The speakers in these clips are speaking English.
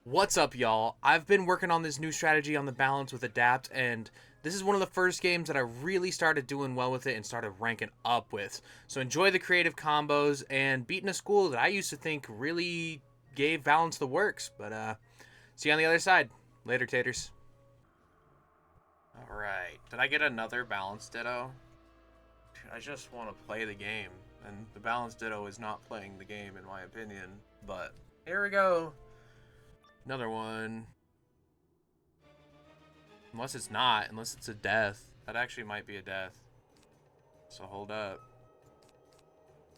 What's up, y'all? I've been working on this new strategy on the balance with Adapt, and this is one of the first games that I really started doing well with it and started ranking up with. So enjoy the creative combos and beating a school that I used to think really gave balance the works. But see you on the other side. Later, taters. Alright, did I get another balance ditto? I just want to play the game, and the balance ditto is not playing the game in my opinion. But here we go. Another one. Unless it's not. Unless it's a death. That actually might be a death. So hold up.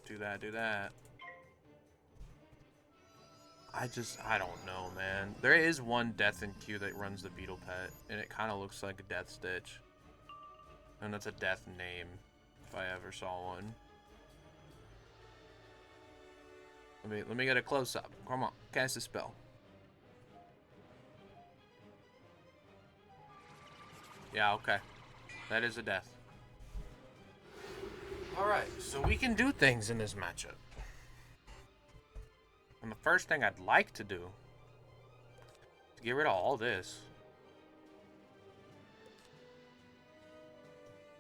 Do that, do that. I don't know, man. There is one death in queue that runs the beetle pet, and it kind of looks like a death stitch. And that's a death name, if I ever saw one. Let me get a close up. Come on, cast a spell. Yeah, okay. That is a death. Alright, so we can do things in this matchup. And the first thing I'd like to do is get rid of all this.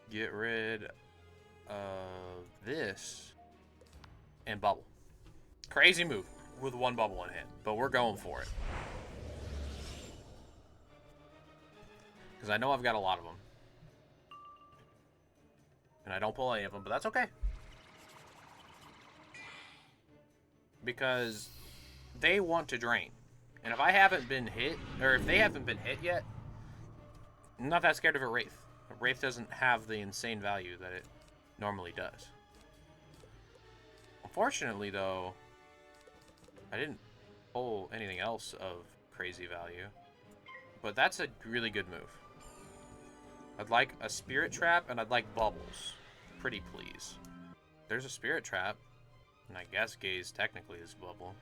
Get rid of this and bubble. Crazy move with one bubble in hand, but we're going for it. Because I know I've got a lot of them. And I don't pull any of them, but that's okay. Because they want to drain. And if I haven't been hit, or if they haven't been hit yet, I'm not that scared of a Wraith. A Wraith doesn't have the insane value that it normally does. Unfortunately, though, I didn't pull anything else of crazy value. But that's a really good move. I'd like a Spirit Trap, and I'd like Bubbles. Pretty please. There's a Spirit Trap, and I guess Gaze technically is Bubble.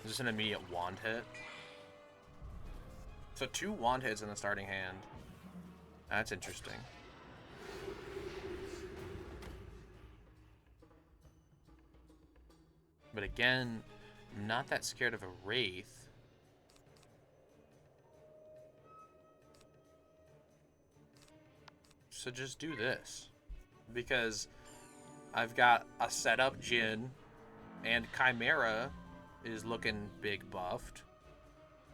Is this an immediate wand hit? So 2 wand hits in the starting hand. That's interesting. But again, I'm not that scared of a Wraith. So just do this. Because I've got a setup Jhin, and Chimera is looking big buffed.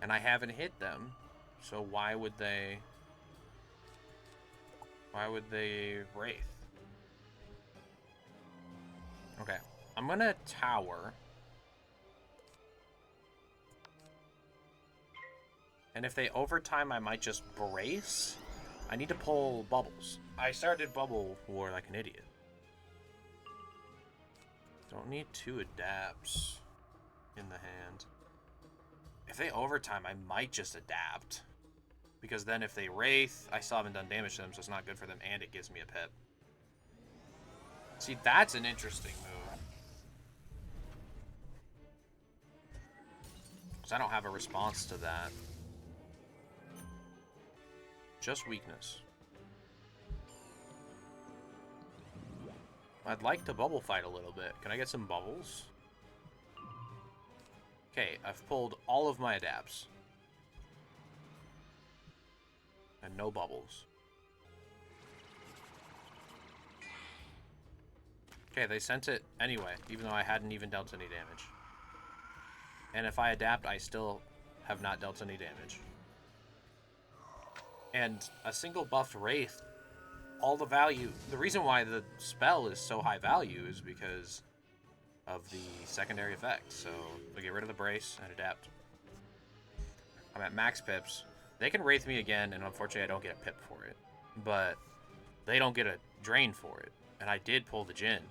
And I haven't hit them. So why would they... Why would they Wraith? Okay. I'm gonna tower. And if they overtime, I might just brace. I need to pull bubbles. I started Bubble War like an idiot. Don't need 2 adapts in the hand. If they overtime, I might just adapt. Because then if they Wraith, I still haven't done damage to them, so it's not good for them, and it gives me a pip. See, that's an interesting move. Because I don't have a response to that. Just weakness. I'd like to bubble fight a little bit. Can I get some bubbles? Okay, I've pulled all of my adapts. And no bubbles. Okay, they sent it anyway, even though I hadn't even dealt any damage. And if I adapt, I still have not dealt any damage. And a single buffed Wraith, all the value... The reason why the spell is so high value is because of the secondary effect. So, we get rid of the brace and adapt. I'm at max pips. They can Wraith me again, and unfortunately I don't get a pip for it. But they don't get a drain for it. And I did pull the Jhin.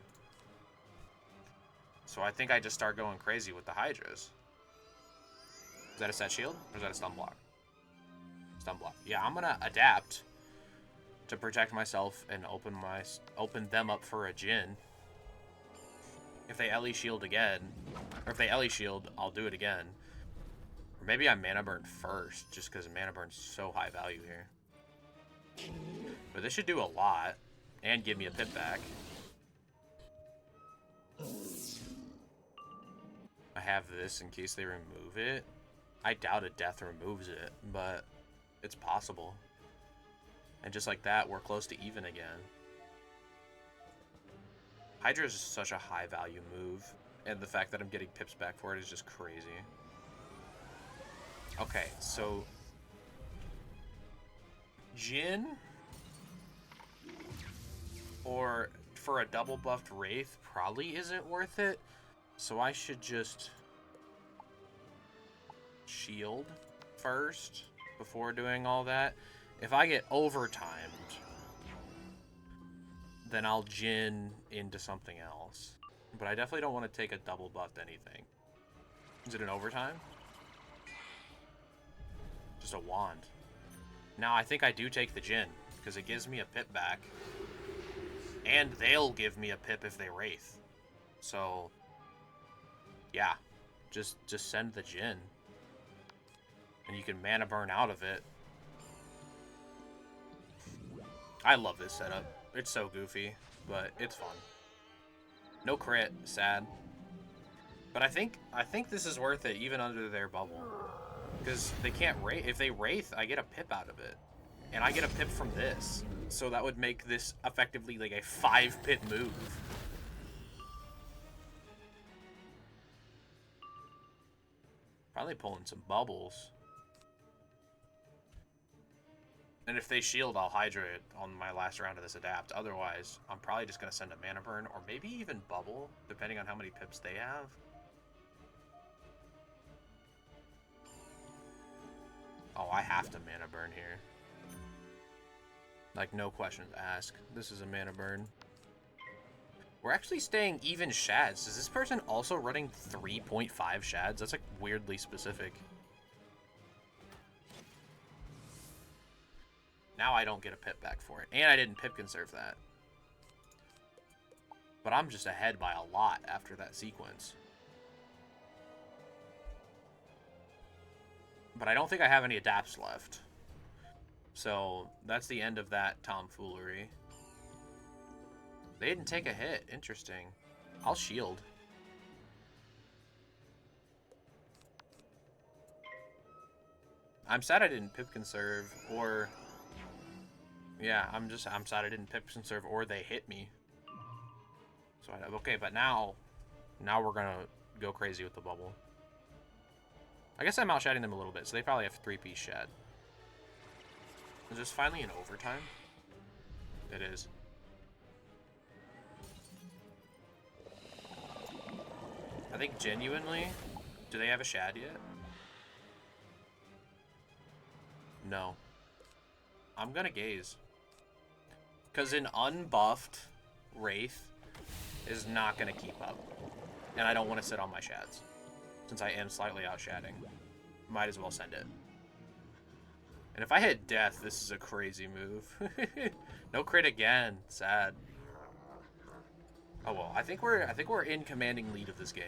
So I think I just start going crazy with the Hydras. Is that a set shield? Or is that a stun block? Stun block. Yeah, I'm gonna adapt to protect myself and open them up for a Jhin. If they Ellie shield again, or if they Ellie shield, I'll do it again. Or maybe I mana burn first, just because mana burn's so high value here. But this should do a lot, and give me a pip back. I have this in case they remove it. I doubt a death removes it, but it's possible. And just like that, we're close to even again. Hydra is just such a high value move, and the fact that I'm getting pips back for it is just crazy. Okay, so Jhin, or for a double buffed Wraith, probably isn't worth it. So I should just shield first before doing all that. If I get overtimed, then I'll Jhin into something else. But I definitely don't want to take a double buffed anything. Is it an overtime? Just a wand. Now I think I do take the Jhin, because it gives me a pip back. And they'll give me a pip if they Wraith. So, yeah. Just send the Jhin. And you can mana burn out of it. I love this setup. It's so goofy, but it's fun. No crit, sad. But I think this is worth it even under their bubble. Because they can't Wraith. If they Wraith, I get a pip out of it. And I get a pip from this. So that would make this effectively like a 5-pip move. Probably pulling some bubbles. And if they shield, I'll Hydra it on my last round of this adapt. Otherwise, I'm probably just going to send a mana burn, or maybe even bubble, depending on how many pips they have. Oh, I have to mana burn here. Like, no questions asked. This is a mana burn. We're actually staying even shads. Is this person also running 3.5 shads? That's like weirdly specific. Now I don't get a pip back for it. And I didn't pip conserve that. But I'm just ahead by a lot after that sequence. But I don't think I have any adapts left. So that's the end of that tomfoolery. They didn't take a hit. Interesting. I'll shield. I'm sad I didn't pip conserve, or... Yeah, I'm sad I didn't pip conserve, or they hit me. So okay, but now we're gonna go crazy with the bubble. I guess I'm outshading them a little bit, so they probably have 3-piece shad. Is this finally an overtime? It is. I think genuinely, do they have a shad yet? No. I'm gonna gaze. Because an unbuffed Wraith is not gonna keep up. And I don't want to sit on my shads. Since I am slightly outshading. Might as well send it. And if I hit death, this is a crazy move. No crit again. Sad. Oh well, I think we're in commanding lead of this game.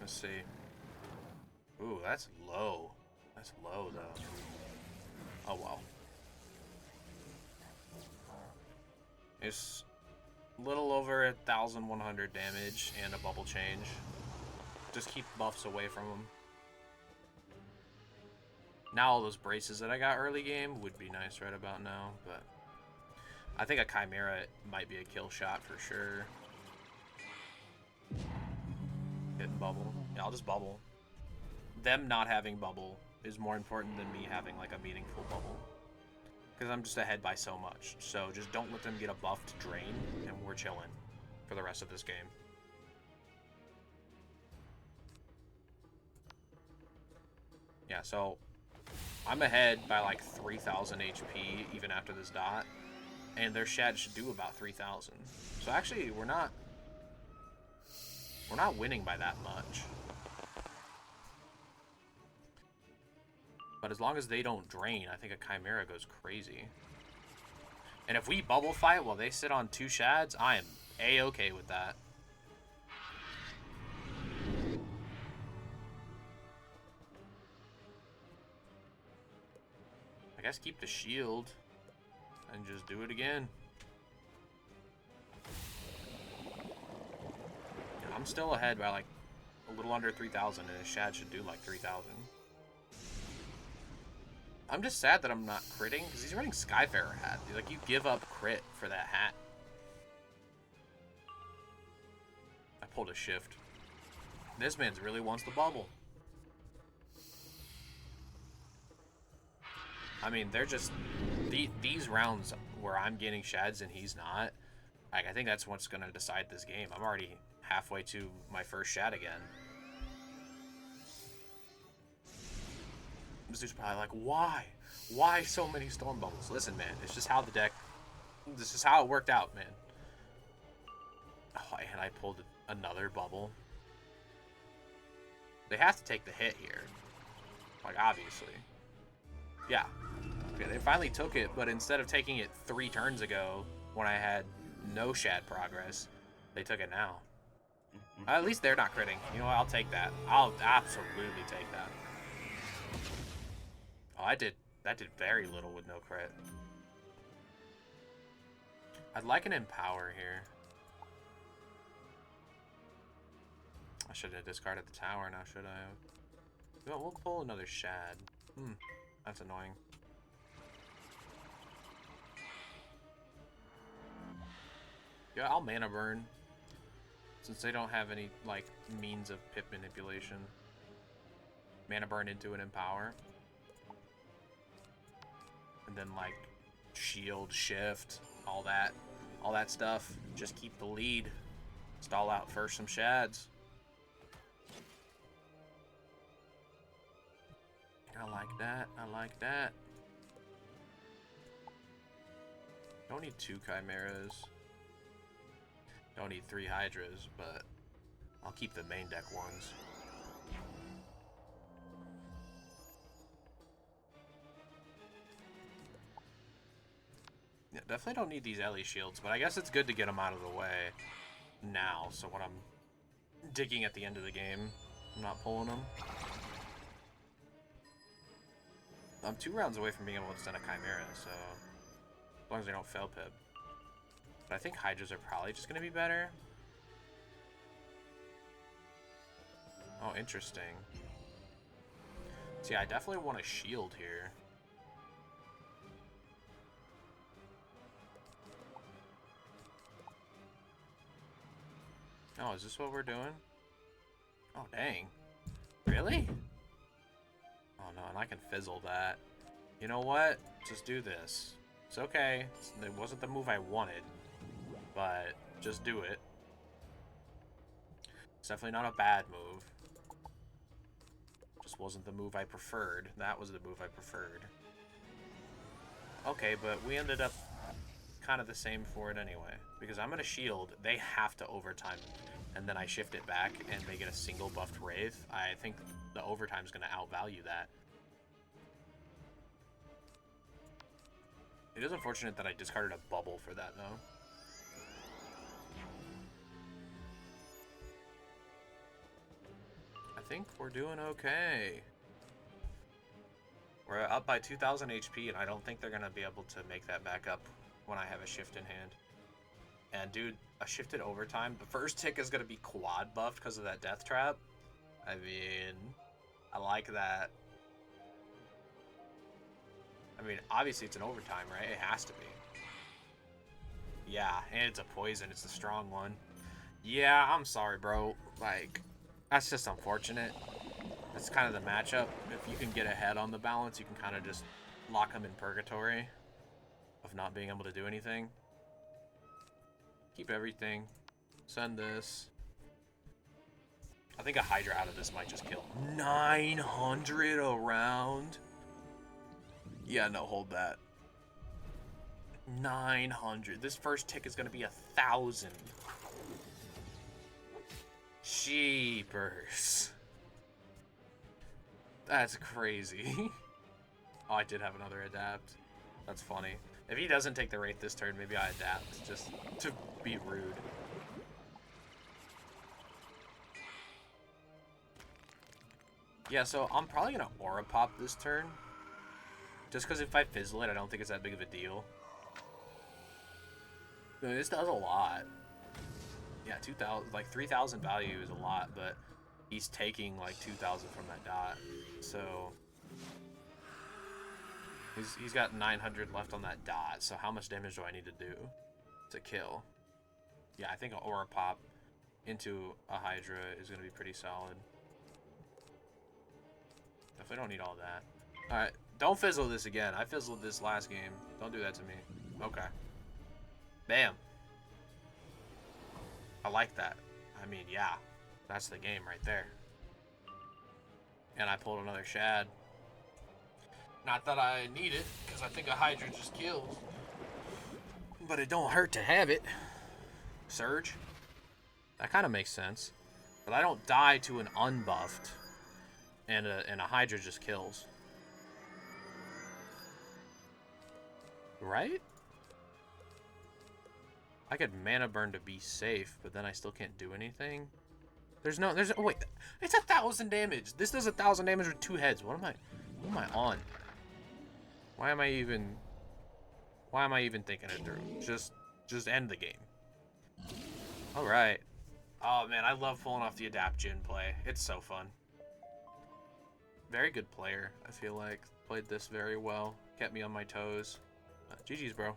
Let's see. Ooh, that's low. That's low though. Oh well. It's a little over 1,100 damage and a bubble change. Just keep buffs away from them. Now all those braces that I got early game would be nice right about now, but I think a Chimera might be a kill shot for sure. Hitting bubble. Yeah, I'll just bubble. Them not having bubble is more important than me having like a meaningful bubble. Because I'm just ahead by so much. So just don't let them get a buffed drain, and we're chilling for the rest of this game. Yeah, so I'm ahead by like 3,000 HP even after this dot. And their shad should do about 3,000. So actually, we're not winning by that much. But as long as they don't drain, I think a Chimera goes crazy. And if we bubble fight while they sit on 2 shads, I am A-okay with that. I guess keep the shield and just do it again. I'm still ahead by like a little under 3,000, and his Shad should do like 3,000. I'm just sad that I'm not critting, because he's running Skyfarer hat. Like, you give up crit for that hat. I pulled a shift. This man's really wants the bubble. I mean, they're just... these rounds where I'm getting Shads and he's not, like, I think that's what's going to decide this game. I'm already halfway to my first Shad again. This dude's probably like, why? Why so many Storm Bubbles? Listen, man, it's just how the deck... This is how it worked out, man. Oh, and I pulled another bubble. They have to take the hit here. Like, obviously. Yeah. Okay, they finally took it, but instead of taking it 3 turns ago, when I had no Shad progress, they took it now. At least they're not critting. You know what? I'll take that. I'll absolutely take that. Oh, that did very little with no crit. I'd like an Empower here. I should have discarded the tower now, should I? Well, we'll pull another Shad. That's annoying. Yeah, I'll mana burn. Since they don't have any, like, means of pip manipulation. Mana burn into an Empower. And then, like, shield, shift, all that stuff. Just keep the lead. Stall out first some Shads. I like that. I like that. Don't need 2 Chimeras. Don't need 3 Hydras, but I'll keep the main deck ones. Yeah, definitely don't need these Ellie shields, but I guess it's good to get them out of the way now, so when I'm digging at the end of the game, I'm not pulling them. I'm 2 rounds away from being able to send a Chimera, so as long as they don't fail pip. But I think Hydras are probably just going to be better. Oh, interesting. See, I definitely want a shield here. Oh, is this what we're doing? Oh, dang. Really? Oh, no, and I can fizzle that. You know what? Just do this. It's okay. It wasn't the move I wanted, but just do it. It's definitely not a bad move. Just wasn't the move I preferred. That was the move I preferred. Okay, but we ended up kind of the same for it anyway. Because I'm going to shield. They have to overtime. And then I shift it back and they get a single buffed Wraith. I think the overtime is going to outvalue that. It is unfortunate that I discarded a bubble for that, though. I think we're doing okay. We're up by 2,000 HP, and I don't think they're going to be able to make that back up when I have a shift in hand. And, dude, a shifted overtime. The first tick is going to be quad buffed because of that death trap. I mean, I like that. I mean, obviously it's an overtime, right? It has to be. Yeah, and it's a poison. It's a strong one. Yeah, I'm sorry, bro. Like, that's just unfortunate. That's kind of the matchup. If you can get ahead on the balance, you can kind of just lock them in purgatory of not being able to do anything. Keep everything. Send this. I think a Hydra out of this might just kill. 900 a round? Yeah, no, hold that. 900. This first tick is going to be 1,000. Jeepers. That's crazy. Oh, I did have another adapt. That's funny. If he doesn't take the Wraith this turn, maybe I adapt just to be rude. Yeah, so I'm probably going to Aura Pop this turn. Just because if I fizzle it, I don't think it's that big of a deal. I mean, this does a lot. Yeah, 2,000, like 3,000 value is a lot, but he's taking like 2,000 from that dot. So he's got 900 left on that dot. So how much damage do I need to do to kill? Yeah, I think an Aura Pop into a Hydra is going to be pretty solid. Definitely don't need all that. Alright, don't fizzle this again. I fizzled this last game. Don't do that to me. Okay. Bam. I like that. I mean, yeah. That's the game right there. And I pulled another Shad. Not that I need it, because I think a Hydra just kills. But it don't hurt to have it. Surge. That kind of makes sense. But I don't die to an unbuffed. And a Hydra just kills. Right? I could mana burn to be safe, but then I still can't do anything. Oh wait, it's 1,000 damage. This does 1,000 damage with 2 heads. What am I on? Why am I even thinking it through? Just end the game. All right. Oh man, I love pulling off the Adapt Jhin play. It's so fun. Very good player, I feel like. Played this very well. Kept me on my toes. GG's, bro.